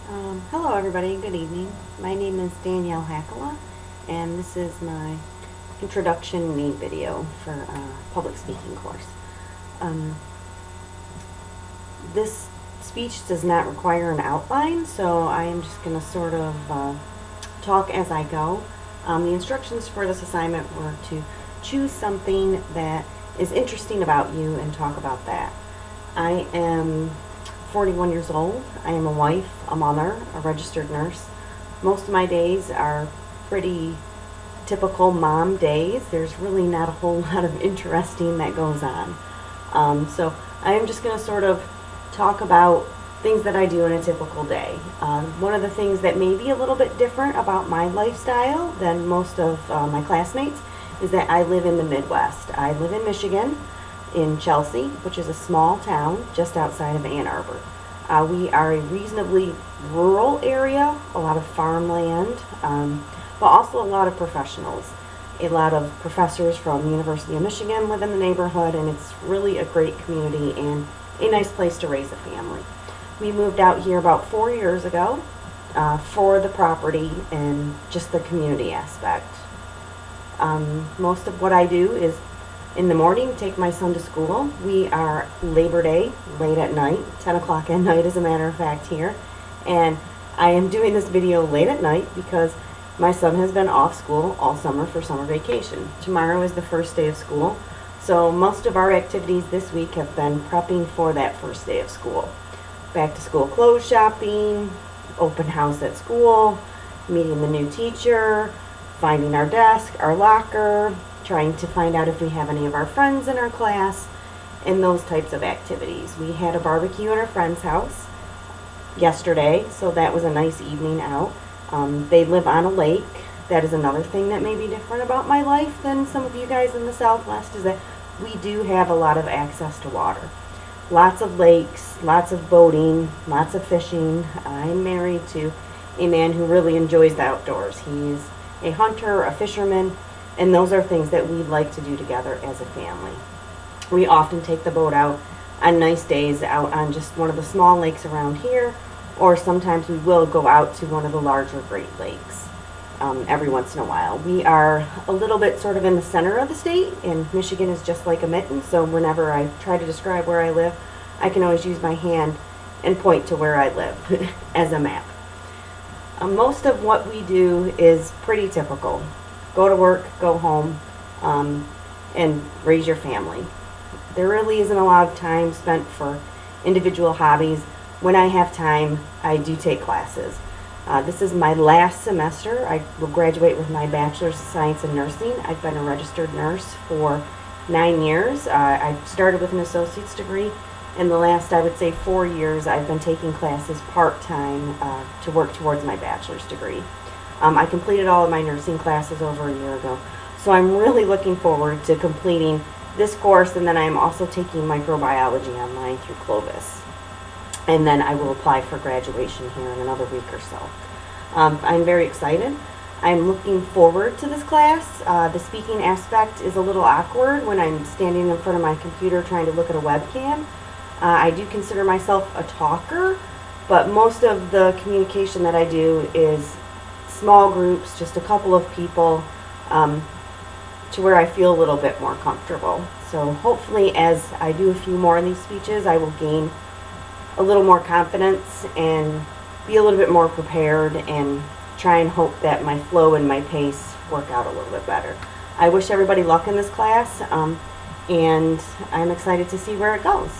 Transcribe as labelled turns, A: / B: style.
A: Hello everybody, good evening. My name is Danielle Hackala, and this is my introduction me video for a public speaking course. This speech does not require an outline, so I am just going to sort of talk as I go. The instructions for this assignment were to choose something that is interesting about you and talk about that. I am 41 years old. I am a wife, a mother, a registered nurse. Most of my days are pretty typical mom days. There's really not a whole lot of interesting that goes on. So I am just going to sort of talk about things that I do in a typical day. One of the things that may be a little bit different about my lifestyle than most of my classmates is that I live in the Midwest. I live in Michigan, in Chelsea, which is a small town just outside of Ann Arbor. We are a reasonably rural area, a lot of farmland, but also a lot of professionals. A lot of professors from the University of Michigan live in the neighborhood, and it's really a great community and a nice place to raise a family. We moved out here about 4 years ago for the property and just the community aspect. Most of what I do is in the morning, take my son to school. We are Labor Day, late at night, 10 o'clock at night as a matter of fact here. And I am doing this video late at night because my son has been off school all summer for summer vacation. Tomorrow is the first day of school. So most of our activities this week have been prepping for that first day of school. Back to school clothes shopping, open house at school, meeting the new teacher, finding our desk, our locker, trying to find out if we have any of our friends in our class, and those types of activities. We had a barbecue at our friend's house yesterday, so that was a nice evening out. They live on a lake. That is another thing that may be different about my life than some of you guys in the Southwest, is that we do have a lot of access to water. Lots of lakes, lots of boating, lots of fishing. I'm married to a man who really enjoys the outdoors. He's a hunter, a fisherman, and those are things that we like to do together as a family. We often take the boat out on nice days out on just one of the small lakes around here, or sometimes we will go out to one of the larger Great Lakes every once in a while. We are a little bit sort of in the center of the state, and Michigan is just like a mitten, so whenever I try to describe where I live, I can always use my hand and point to where I live as a map. Most of what we do is pretty typical. Go to work, go home, and raise your family. There really isn't a lot of time spent for individual hobbies. When I have time, I do take classes. This is my last semester. I will graduate with my Bachelor's of Science in Nursing. I've been a registered nurse for 9 years. I started with an associate's degree. In the last, I would say, 4 years, I've been taking classes part-time to work towards my bachelor's degree. I completed all of my nursing classes over a year ago, so I'm really looking forward to completing this course, and then I'm also taking microbiology online through Clovis. And then I will apply for graduation here in another week or so. I'm very excited. I'm looking forward to this class. The speaking aspect is a little awkward when I'm standing in front of my computer trying to look at a webcam. I do consider myself a talker, but most of the communication that I do is small groups, just a couple of people, to where I feel a little bit more comfortable. So hopefully as I do a few more of these speeches, I will gain a little more confidence and be a little bit more prepared and try and hope that my flow and my pace work out a little bit better. I wish everybody luck in this class, and I'm excited to see where it goes.